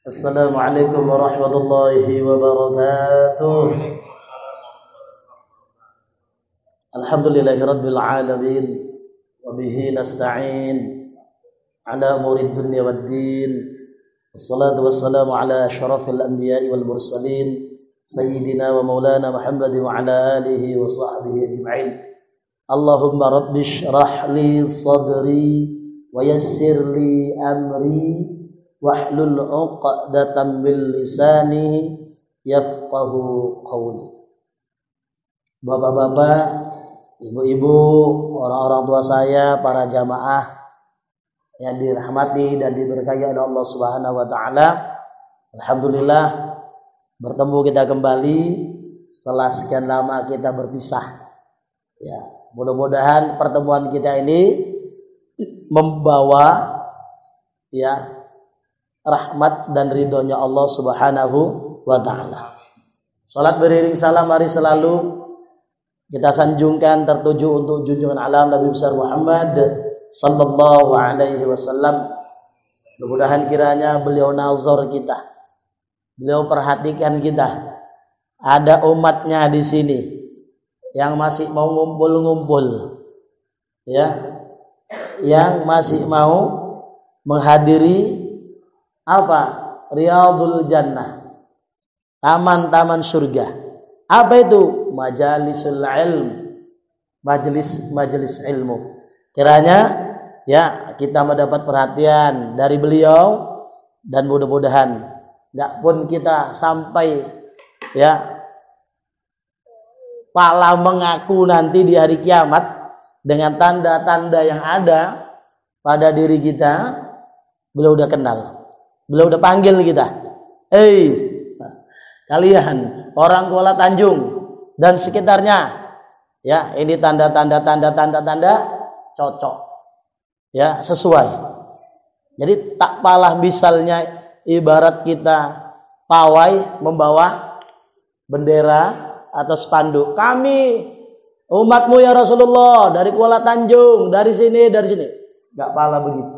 Assalamualaikum warahmatullahi wabarakatuh. Alhamdulillahirabbil alamin wa bihi nasta'in ala umurid dunya waddin. Wassalatu wassalamu ala asyrafil anbiya'i wal mursalin sayyidina wa maulana Muhammadin wa ala alihi wa sahbihi ajma'in. Allahumma rabbi shrah li sadri wa yassir li amri wahlul 'uqdatam min lisani yafqahu qawli. Bapak-bapak, ibu-ibu, orang-orang tua saya, para jamaah yang dirahmati dan diberkahi oleh Allah Subhanahu wa taala. Alhamdulillah bertemu kita kembali setelah sekian lama kita berpisah. Ya, mudah-mudahan pertemuan kita ini membawa ya rahmat dan ridhonya Allah Subhanahu wa taala. Salat beriring salam mari selalu kita sanjungkan tertuju untuk junjungan alam Nabi besar Muhammad sallallahu alaihi wasallam. Mudah-mudahan kiranya beliau nazar kita. Beliau perhatikan kita. Ada umatnya di sini yang masih mau ngumpul-ngumpul. Ya. Yang masih mau menghadiri apa? Riyadul Jannah. Taman-taman surga. Apa itu? Majalisul ilm. Majelis ilmu. Kiranya ya kita mendapat perhatian dari beliau dan mudah-mudahan enggak pun kita sampai ya pala mengaku nanti di hari kiamat dengan tanda-tanda yang ada pada diri kita, beliau udah kenal. Beliau udah panggil kita. Kalian orang Kuala Tanjung dan sekitarnya. Ya, ini tanda-tanda cocok. Ya, sesuai. Jadi tak palah misalnya ibarat kita pawai membawa bendera atau spanduk. Kami umatmu ya Rasulullah dari Kuala Tanjung, dari sini. Enggak palah begitu.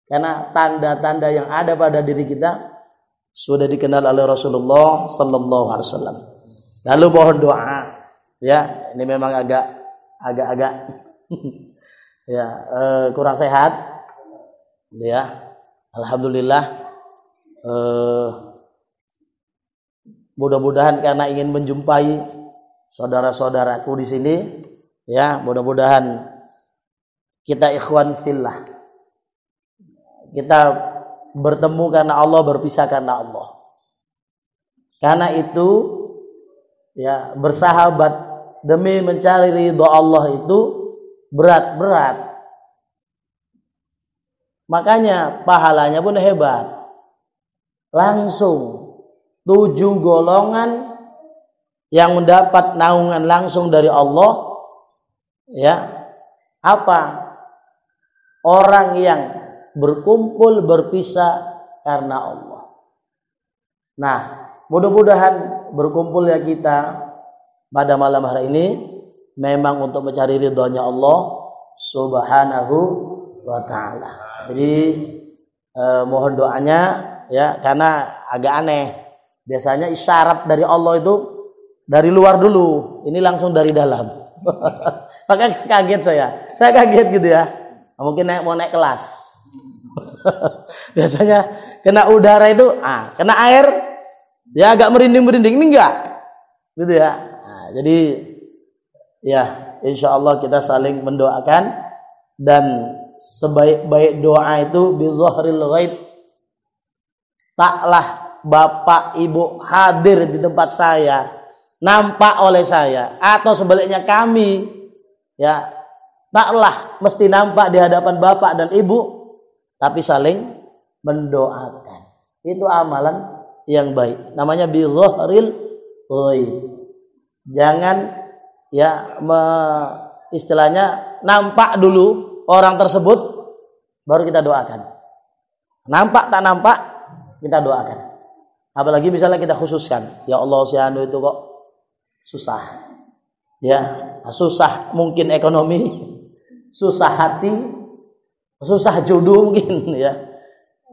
Karena tanda-tanda yang ada pada diri kita sudah dikenal oleh Rasulullah sallallahu alaihi wasallam. Lalu mohon doa. Ya, ini memang agak ya, kurang sehat. Ya. Alhamdulillah. Mudah-mudahan karena ingin menjumpai saudara-saudaraku di sini, ya, mudah-mudahan kita ikhwan fillah. Kita bertemu karena Allah, berpisah karena Allah. Karena itu ya bersahabat demi mencari ridho Allah itu berat. Makanya pahalanya pun hebat. Langsung 7 golongan yang mendapat naungan langsung dari Allah. Ya. Apa? Orang yang berkumpul berpisah karena Allah. Nah, mudah-mudahan berkumpul ya kita pada malam hari ini memang untuk mencari ridhonya Allah Subhanahu wa taala. Jadi mohon doanya ya, karena agak aneh. Biasanya isyarat dari Allah itu dari luar dulu, ini langsung dari dalam. Maka kaget saya kaget gitu ya. Mungkin mau naik kelas. Biasanya kena udara itu, kena air, ya agak merinding-merinding. Ini enggak, gitu ya. Nah, jadi ya, insya Allah kita saling mendoakan dan sebaik-baik doa itu bizahril ghaib. Taklah bapak ibu hadir di tempat saya, nampak oleh saya, atau sebaliknya kami, ya taklah mesti nampak di hadapan bapak dan ibu. Tapi saling mendoakan. Itu amalan yang baik. Namanya bizahril ghaib. Jangan ya istilahnya nampak dulu orang tersebut baru kita doakan. Nampak tak nampak kita doakan. Apalagi misalnya kita khususkan, ya Allah si anu itu kok susah. Ya, susah mungkin ekonomi, susah hati, susah jodoh mungkin ya.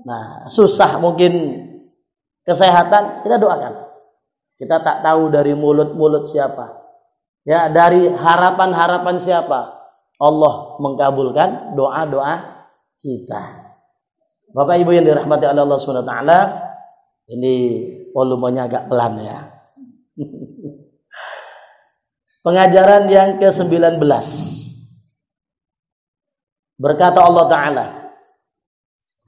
Nah, susah mungkin kesehatan, kita doakan. Kita tak tahu dari mulut-mulut siapa. Ya, dari harapan-harapan siapa. Allah mengkabulkan doa-doa kita. Bapak Ibu yang dirahmati oleh Allah Subhanahu wa taala, ini volumenya agak pelan ya. Pengajaran yang ke-19. Berkata Allah Ta'ala.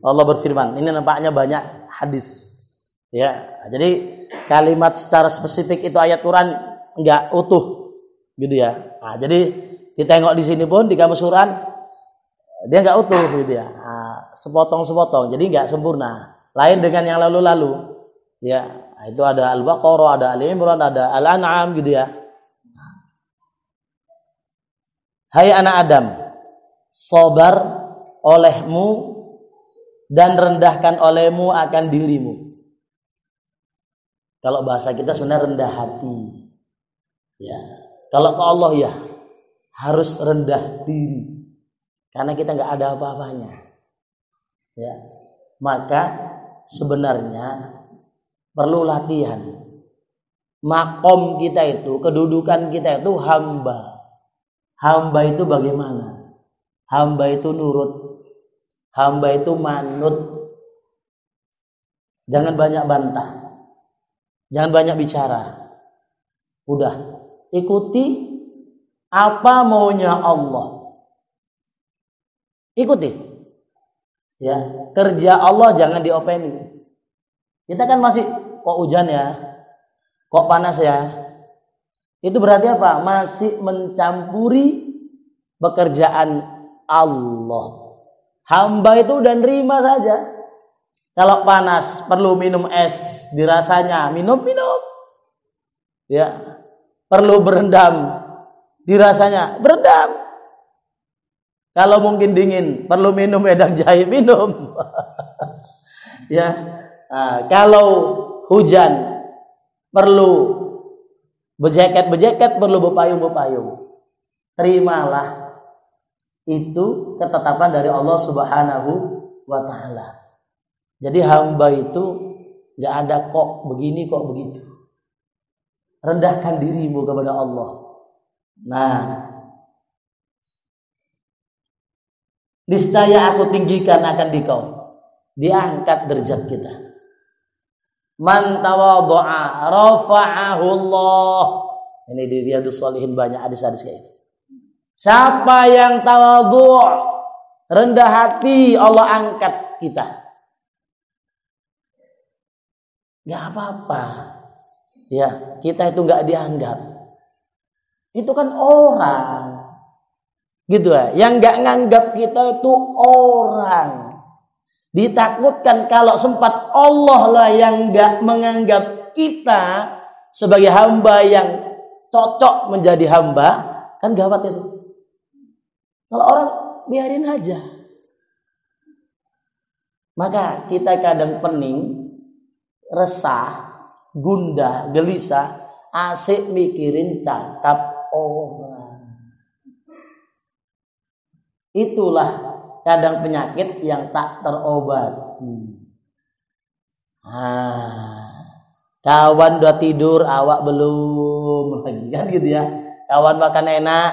Allah berfirman. Ini nampaknya banyak hadis. Ya, jadi kalimat secara spesifik itu ayat Quran enggak utuh, gitu ya. Nah, jadi ditengok di sini pun di kamus Quran dia enggak utuh, gitu ya. Nah, sepotong-sepotong, jadi enggak sempurna. Lain dengan yang lalu-lalu. Ya, itu ada Al-Baqarah, ada Ali Imran, ada Al-An'am, gitu ya. Hai anak Adam, sabar olehmu dan rendahkan olehmu akan dirimu. Kalau bahasa kita sebenarnya rendah hati. Ya. Kalau ke Allah ya harus rendah diri. Karena kita nggak ada apa-apanya. Ya. Maka sebenarnya perlu latihan. Makom kita itu, kedudukan kita itu hamba. Hamba itu bagaimana? Hamba itu nurut. Hamba itu manut. Jangan banyak bantah. Jangan banyak bicara. Udah, ikuti apa maunya Allah. Ikuti. Ya, kerja Allah jangan diopeni. Kita kan masih kok hujan ya? Kok panas ya? Itu berarti apa? Masih mencampuri pekerjaan Allah. Hamba itu udah nerima saja. Kalau panas perlu minum es, dirasanya minum. Ya. Perlu berendam, dirasanya berendam. Kalau mungkin dingin, perlu minum wedang jahe, minum. Ya. Nah, kalau hujan perlu berjaket, perlu berpayung. Terimalah. Itu ketetapan dari Allah Subhanahu wa taala. Jadi hamba itu gak ada kok begini, kok begitu. Rendahkan dirimu kepada Allah. Nah, niscaya aku tinggikan akan dikau. Diangkat derajat kita. Man tawadhu'a rafa'ahu Allah. Ini di Riyadhus Shalihin banyak hadis-hadis kayak itu. Siapa yang tawadhu', rendah hati, Allah angkat kita. Gak apa-apa. Ya, kita itu gak dianggap. Itu kan orang. Gitu ya. Yang gak nganggap kita itu orang. Ditakutkan kalau sempat Allah lah yang gak menganggap kita sebagai hamba yang cocok menjadi hamba, kan gawat itu. Kalau orang biarin aja. Maka kita kadang pening, resah, gundah, gelisah, asik mikirin cakap orang. Itulah kadang penyakit yang tak terobati. Kawan udah tidur, awak belum lagi kan gitu ya. Kawan makan enak,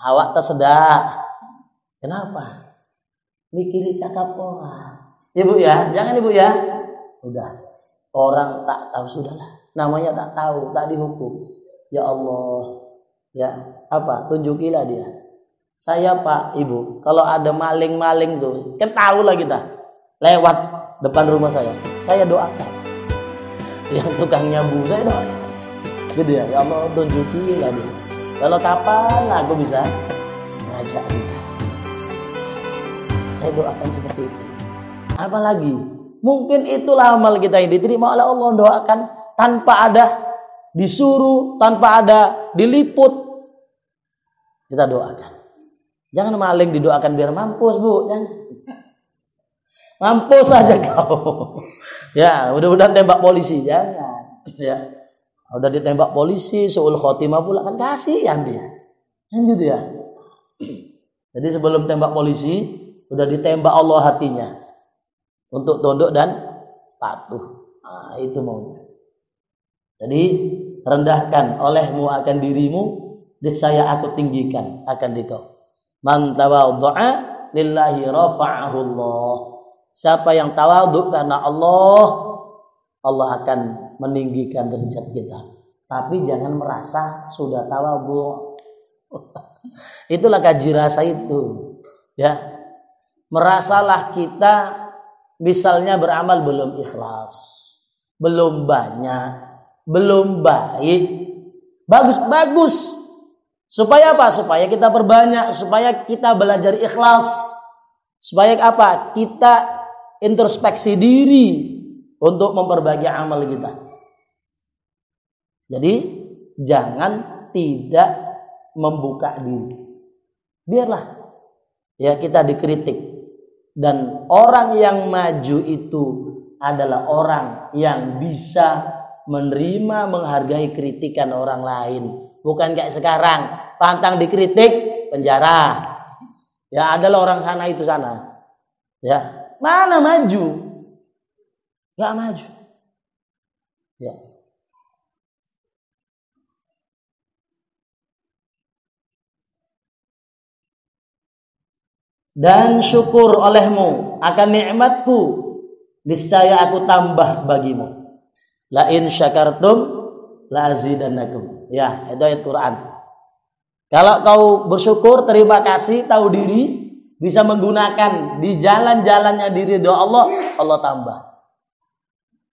awak tersedak. Kenapa? Mikirin cakap orang. Ibu ya, jangan ibu ya. Udah, orang tak tahu sudahlah. Namanya tak tahu, tak dihukum. Ya Allah, ya apa? Tunjukilah dia. Saya Pak, Ibu, kalau ada maling-maling tuh, kan tahu lah kita. Lewat depan rumah saya doakan. Yang tukang nyabu, saya doakan. Gitu ya, ya Allah tunjukilah dia. Kalau kapan aku bisa ngajak dia. Saya doakan seperti itu. Apalagi, mungkin itulah amal kita yang diterima oleh Allah. Doakan tanpa ada disuruh, tanpa ada diliput. Kita doakan. Jangan maling didoakan biar mampus, Bu. Jangan. Mampus saja kau. Ya, mudah-mudahan tembak polisi. Jangan. Ya. Udah ditembak polisi, suul khotimah pula, kan kasihan dia. Kan gitu ya. Jadi sebelum tembak polisi, udah ditembak Allah hatinya. Untuk tunduk dan patuh. Nah, itu maunya. Jadi rendahkan olehmu akan dirimu, niscaya aku tinggikan akan dikau. Man tawadhu'a lillahi rafa'ahu Allah. Siapa yang tawadhu karena Allah, Allah akan meninggikan derajat kita. Tapi jangan merasa sudah tawadhu. Itulah kaji rasa itu. Ya. Merasalah kita misalnya beramal belum ikhlas, belum banyak, belum baik. Bagus. Supaya apa? Supaya kita perbanyak, supaya kita belajar ikhlas. Supaya apa? Kita introspeksi diri untuk memperbaiki amal kita. Jadi jangan tidak membuka diri. Biarlah ya kita dikritik. Dan orang yang maju itu adalah orang yang bisa menerima, menghargai kritikan orang lain. Bukan kayak sekarang, pantang dikritik, penjara. Ya adalah orang sana itu sana. Ya, mana maju? Gak maju. Ya. Dan syukur olehmu akan nikmatku, niscaya aku tambah bagimu. La in syakartum la azidannakum. Ya, itu ayat Quran. Kalau kau bersyukur, terima kasih, tahu diri, bisa menggunakan di jalan-jalannya diri doa Allah, Allah tambah.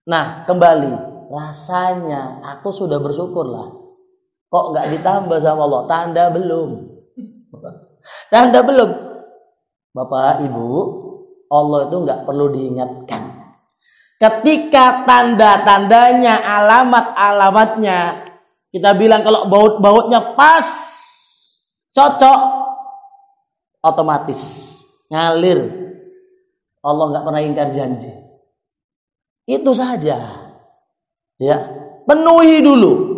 Nah, kembali, rasanya aku sudah bersyukur lah. Kok nggak ditambah sama Allah? Tanda belum. Tanda belum. Bapak, Ibu, Allah itu nggak perlu diingatkan. Ketika tanda-tandanya, alamat-alamatnya, kita bilang kalau baut-bautnya pas, cocok, otomatis ngalir. Allah nggak pernah ingkar janji. Itu saja. Ya, penuhi dulu.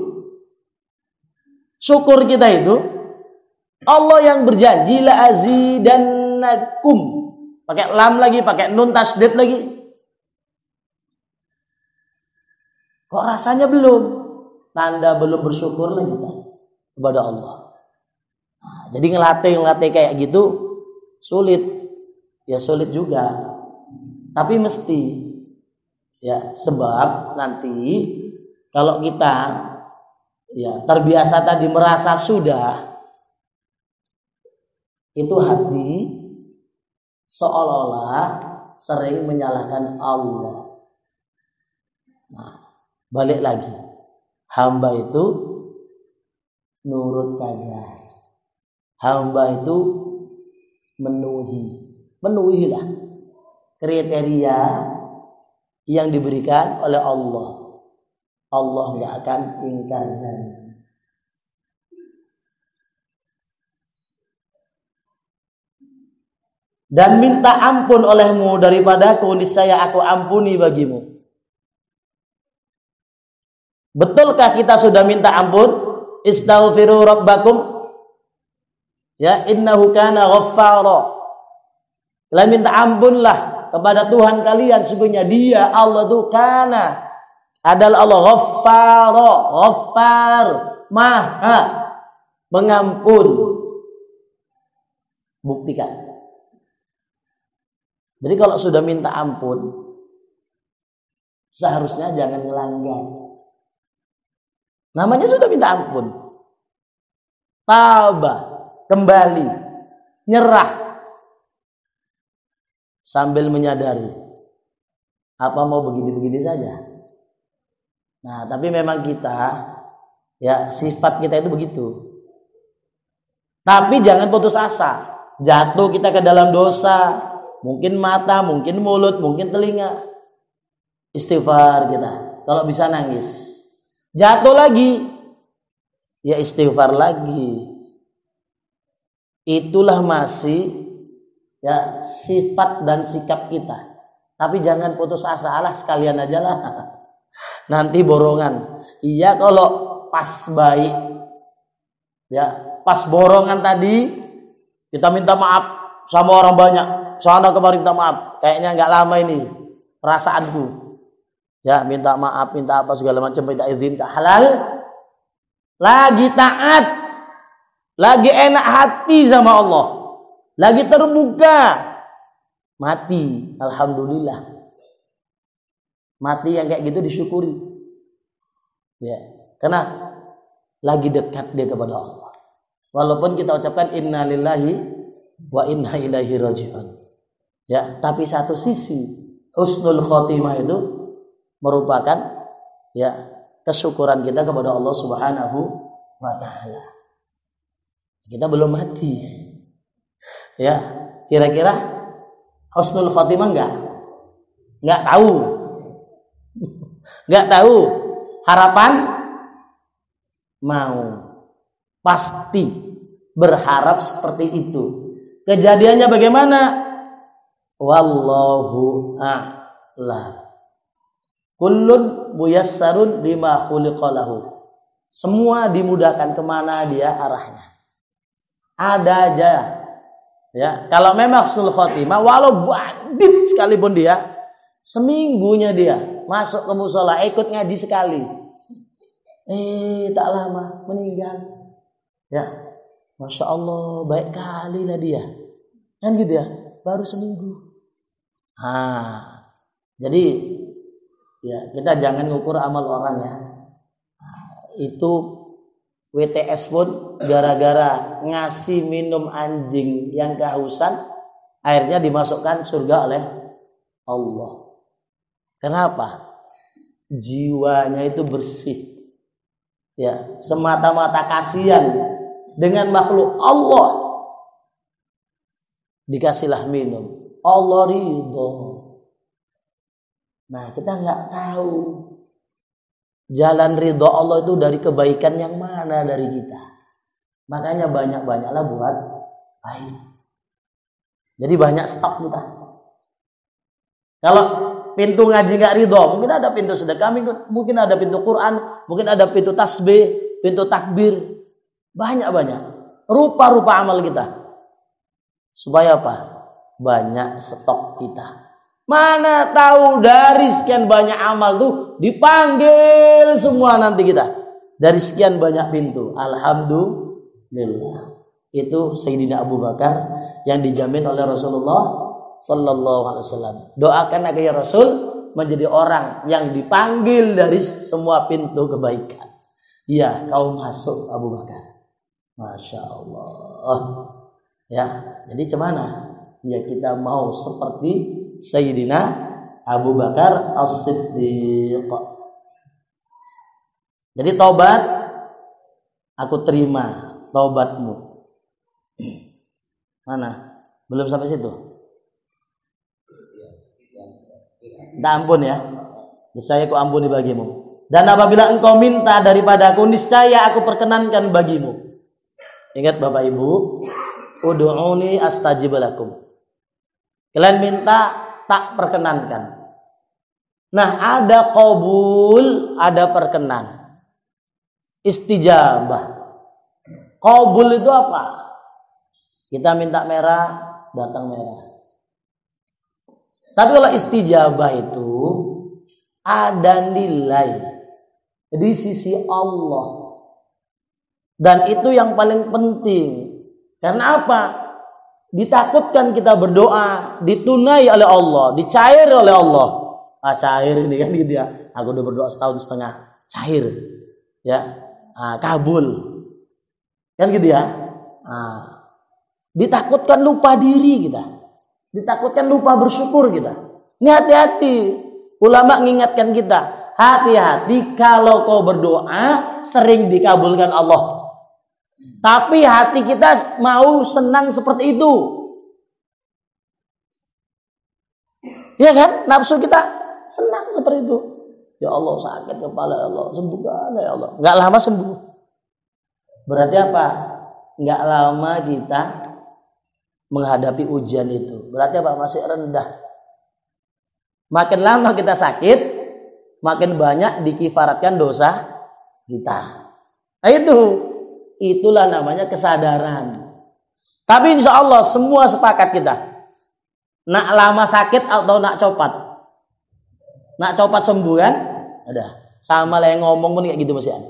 Syukur kita itu Allah yang berjanji la azidannakum. Pakai lam lagi, pakai nun tasdid lagi. Kok rasanya belum? Tanda belum bersyukurlah kita kepada Allah. Nah, jadi ngelatih kayak gitu sulit. Ya sulit juga. Tapi mesti. Ya, sebab nanti kalau kita ya terbiasa tadi merasa sudah, itu hati seolah-olah sering menyalahkan Allah. Nah, balik lagi. Hamba itu nurut saja. Hamba itu menuhilah kriteria yang diberikan oleh Allah. Allah nggak akan ingkar janji. Dan minta ampun olehmu daripadaku, niscaya aku ampuni bagimu. Betulkah kita sudah minta ampun? Istaghfiru rabbakum. Ya, innahu kana ghaffara. Kalian minta ampunlah kepada Tuhan kalian, sesungguhnya Dia Allah itu kana adalah Allah ghaffar, maha mengampun. Buktikan. Jadi kalau sudah minta ampun, seharusnya jangan ngelanggar. Namanya sudah minta ampun. Tabah, kembali, nyerah. Sambil menyadari, apa mau begini-begini saja. Nah, tapi memang kita, ya sifat kita itu begitu. Tapi jangan putus asa. Jatuh kita ke dalam dosa, mungkin mata, mungkin mulut, mungkin telinga. Istighfar kita. Kalau bisa nangis. Jatuh lagi, ya istighfar lagi. Itulah masih ya sifat dan sikap kita. Tapi jangan putus asa, alah sekalian aja lah. Nanti borongan. Iya kalau pas baik, ya pas borongan tadi kita minta maaf sama orang banyak. Sana kemarin minta maaf. Kayaknya nggak lama ini perasaanku. Ya, minta maaf, minta apa segala macam, minta izin, minta halal. Lagi taat, lagi enak hati sama Allah, lagi terbuka, mati, alhamdulillah. Mati yang kayak gitu disyukuri. Ya, karena lagi dekat dia kepada Allah. Walaupun kita ucapkan inna lillahi wa inna ilaihi raji'un. Ya, tapi satu sisi husnul khotimah itu merupakan ya kesyukuran kita kepada Allah Subhanahu wa taala. Kita belum mati. Ya, kira-kira husnul khotimah enggak tahu. Enggak tahu. Harapan mau. Pasti berharap seperti itu. Kejadiannya bagaimana? Wallahu a'lam. Kullun muyassarun lima khuliqa lahu. Semua dimudahkan kemana dia arahnya. Ada aja. Ya, kalau memang husnul khotimah, walau bandit sekalipun dia, seminggunya dia masuk ke musola, ikut ngaji sekali. Tak lama meninggal. Ya, Masya Allah, baik kali lah dia. Kan gitu ya, baru seminggu. Jadi ya kita jangan ngukur amal orang ya. Itu WTS pun gara-gara ngasih minum anjing yang kehausan, airnya dimasukkan surga oleh Allah. Kenapa? Jiwanya itu bersih. Ya, semata-mata kasihan dengan makhluk Allah. Dikasihlah minum. Allah ridho. Nah, kita nggak tahu jalan ridho Allah itu dari kebaikan yang mana dari kita. Makanya banyak-banyaklah buat baik. Jadi banyak stok kita. Kalau pintu ngaji nggak ridho, mungkin ada pintu sedekah, mungkin ada pintu Quran, mungkin ada pintu tasbih, pintu takbir. Banyak-banyak. Rupa-rupa amal kita. Supaya apa? Banyak stok kita. Mana tahu dari sekian banyak amal tuh dipanggil semua nanti kita. Dari sekian banyak pintu. Alhamdulillah. Itu Sayyidina Abu Bakar yang dijamin oleh Rasulullah Sallallahu Alaihi Wasallam. Doakan agar ya Rasul menjadi orang yang dipanggil dari semua pintu kebaikan. Iya, kau masuk Abu Bakar. Masya Allah. Ya, jadi cemana? Ya kita mau seperti Sayyidina Abu Bakar As-Siddiq. Jadi taubat, aku terima taubatmu. Mana? Belum sampai situ. Minta ampun ya. Niscaya aku ampuni bagimu. Dan apabila engkau minta daripada aku, niscaya aku perkenankan bagimu. Ingat Bapak Ibu, ud'uni astajib lakum. Kalian minta, tak perkenankan. Nah, ada qabul, ada perkenan. Istijabah. Qabul itu apa? Kita minta merah, datang merah. Tapi kalau istijabah itu ada nilai di sisi Allah. Dan itu yang paling penting. Karena apa? Ditakutkan kita berdoa, ditunai oleh Allah, dicair oleh Allah. Cair ini kan gitu ya. Aku udah berdoa setahun setengah, cair. Ya, kabul. Kan gitu ya. Ditakutkan lupa diri kita. Ditakutkan lupa bersyukur kita. Ini hati-hati. Ulama mengingatkan kita, hati-hati kalau kau berdoa sering dikabulkan Allah. Tapi hati kita mau senang seperti itu. Ya kan? Nafsu kita senang seperti itu. Ya Allah, sakit kepala ya Allah, sembuhkan ya Allah. Enggak lama sembuh. Berarti apa? Enggak lama kita menghadapi ujian itu. Berarti apa? Masih rendah. Makin lama kita sakit, makin banyak dikifaratkan dosa kita. Nah itulah namanya kesadaran. Tapi insya Allah semua sepakat kita. Nak lama sakit atau nak copat? Nak copat sembuh kan? Udah. Sama lah yang ngomong pun kayak gitu Mas Ian.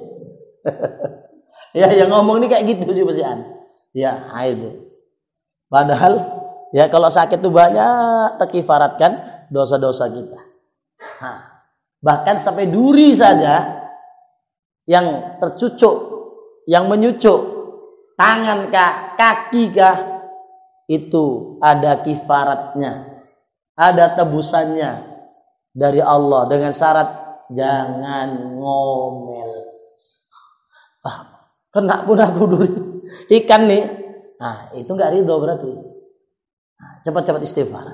Ya, yang ngomong ini kayak gitu sih Mas Ian. Ya, itu. Padahal ya kalau sakit itu banyak terkifaratkan dosa-dosa kita. Bahkan sampai duri saja yang tercucuk, yang menyucuk tangan kah, kaki kah, itu ada kifaratnya, ada tebusannya dari Allah dengan syarat jangan ngomel. Kena pun aku duri ikan nih. Nah, itu nggak ridho berarti. Nah, cepat-cepat istighfar.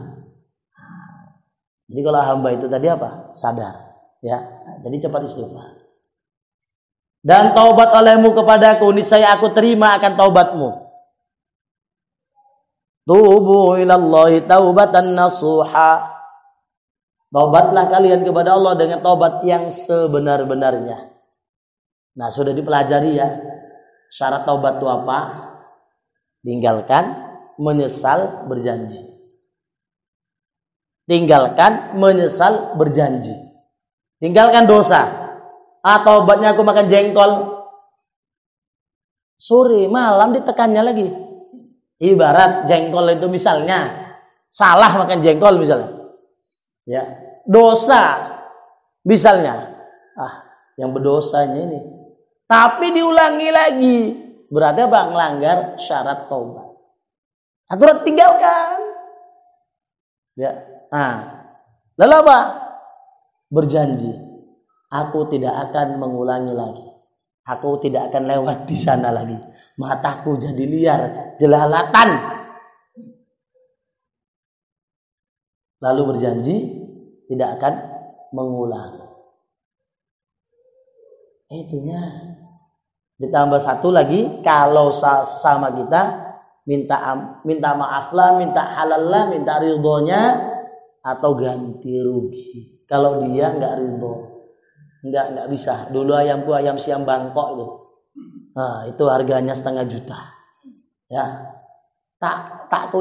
Jadi kalau hamba itu tadi apa? Sadar, ya. Jadi cepat istighfar. Dan taubat olehmu kepadaku, niscaya aku terima akan taubatmu. Tubu ilallahi taubatan nasuha. Taubatlah kalian kepada Allah dengan taubat yang sebenar-benarnya. Nah, sudah dipelajari ya. Syarat taubat itu apa? Tinggalkan, menyesal, berjanji. Tinggalkan, menyesal, berjanji. Tinggalkan dosa. Atau obatnya aku makan jengkol. Sore, malam ditekannya lagi. Ibarat jengkol itu misalnya salah makan jengkol misalnya. Ya, dosa misalnya. Yang berdosanya ini. Tapi diulangi lagi. Berarti apa? Melanggar syarat taubat. Aturan tinggalkan. Ya. Lalu apa? Berjanji. Aku tidak akan mengulangi lagi. Aku tidak akan lewat di sana lagi. Mataku jadi liar, jelalatan. Lalu berjanji tidak akan mengulangi. Itunya. Ditambah satu lagi, kalau sama kita minta maaf lah, minta halal lah, minta ridhonya atau ganti rugi. Kalau dia nggak ridho. Enggak bisa. Dulu ayamku ayam siam Bangkok itu. Itu harganya 500 juta. Ya. Tak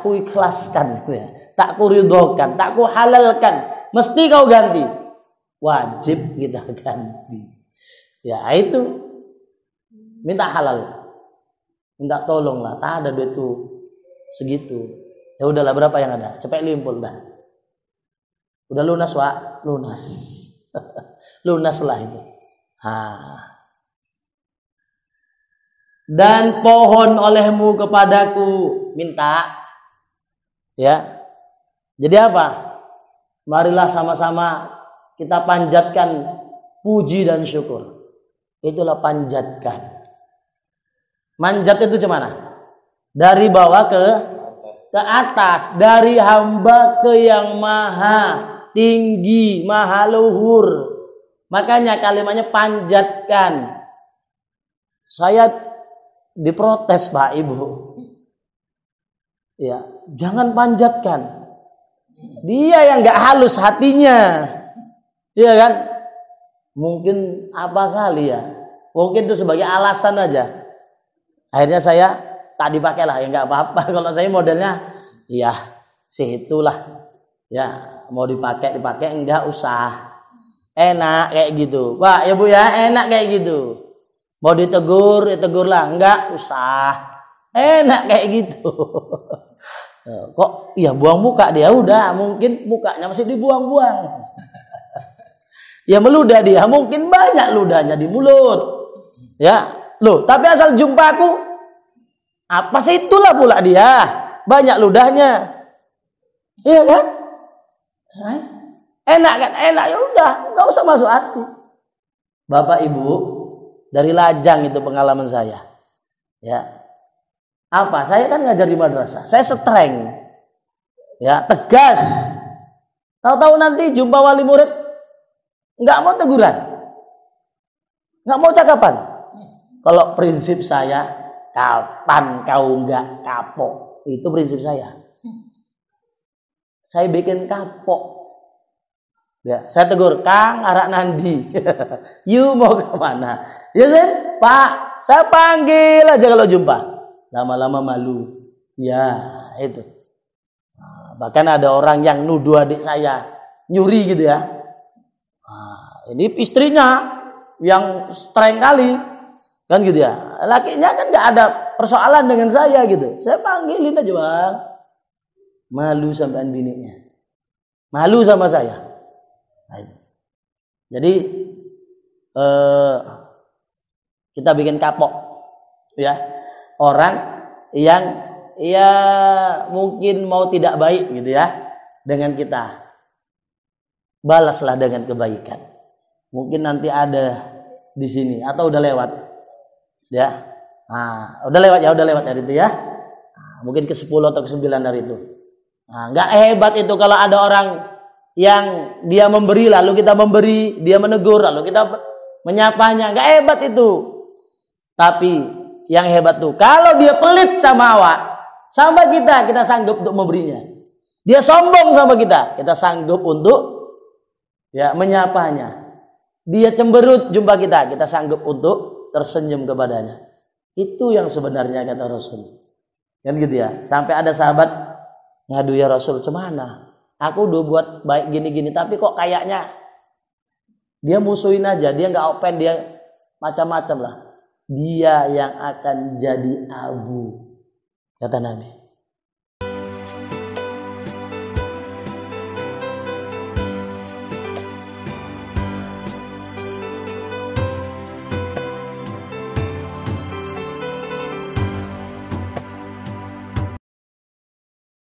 ku ikhlaskan ya. Tak ku ridhokan, tak ku halalkan. Mesti kau ganti. Wajib kita ganti. Ya, itu minta halal. Minta tolong lah, tak ada duit tuh segitu. Ya udahlah, berapa yang ada? Cepet limpul dah. Udah lunas, Wak? Lunas. Lunaslah itu. Dan pohon olehmu kepadaku, minta. Ya. Jadi apa? Marilah sama-sama kita panjatkan puji dan syukur. Itulah panjatkan. Manjat itu gimana? Dari bawah ke atas, dari hamba ke yang maha tinggi, maha luhur. Makanya kalimatnya panjatkan. Saya diprotes Pak Ibu. Ya, jangan panjatkan. Dia yang nggak halus hatinya. Iya kan? Mungkin apa kali ya? Mungkin itu sebagai alasan aja. Akhirnya saya tak dipakai lah, ya nggak apa-apa. Kalau saya modelnya, iya sih itulah. Ya mau dipakai enggak usah. Enak kayak gitu. Pak ya Bu ya, enak kayak gitu. Mau ditegur, ya tegurlah, enggak usah. Enak kayak gitu. Kok iya buang muka dia, udah mungkin mukanya masih dibuang-buang. Ya meludah dia, mungkin banyak ludahnya di mulut. Ya, loh, tapi asal jumpa aku, apa sih itulah pula dia, banyak ludahnya. Iya kan? Enak kan? Enak, ya udah, nggak usah masuk hati. Bapak Ibu, dari Lajang itu pengalaman saya. Ya. Apa? Saya kan ngajar di madrasah. Saya streng. Ya, tegas. Tahu-tahu nanti jumpa wali murid nggak mau teguran. Nggak mau cakapan. Kalau prinsip saya, kapan kau nggak kapok? Itu prinsip saya. Saya bikin kapok. Ya, saya tegur, Kang, arak nandi. You mau kemana? Ya Sen, Pak, saya panggil aja kalau jumpa. Lama-lama malu. Ya, itu. Nah, bahkan ada orang yang nuduh adik saya. nyuri gitu ya. Nah, ini istrinya yang strength kali kan gitu ya. Lakinya kan nggak ada persoalan dengan saya gitu. Saya panggilin aja bang. Malu sampean bininya. Malu sama saya. Nah, itu. Jadi kita bikin kapok ya. Orang yang ya mungkin mau tidak baik gitu ya dengan kita. Balaslah dengan kebaikan. Mungkin nanti ada di sini atau udah lewat. Ya. Nah, udah lewat hari itu ya. Nah, mungkin ke-10 atau ke-9 hari itu. Nah, enggak hebat itu kalau ada orang yang dia memberi lalu kita memberi, dia menegur lalu kita menyapanya. Enggak hebat itu. Tapi yang hebat tuh kalau dia pelit sama kita sanggup untuk memberinya. Dia sombong sama kita sanggup untuk ya menyapanya. Dia cemberut jumpa kita sanggup untuk tersenyum kepadanya. Itu yang sebenarnya kata Rasul. Kan gitu ya. Sampai ada sahabat ngadu, ya Rasul, cemana? Aku udah buat baik gini-gini tapi kok kayaknya dia musuhin aja, dia nggak open, dia macam-macam lah. Dia yang akan jadi abu, kata Nabi.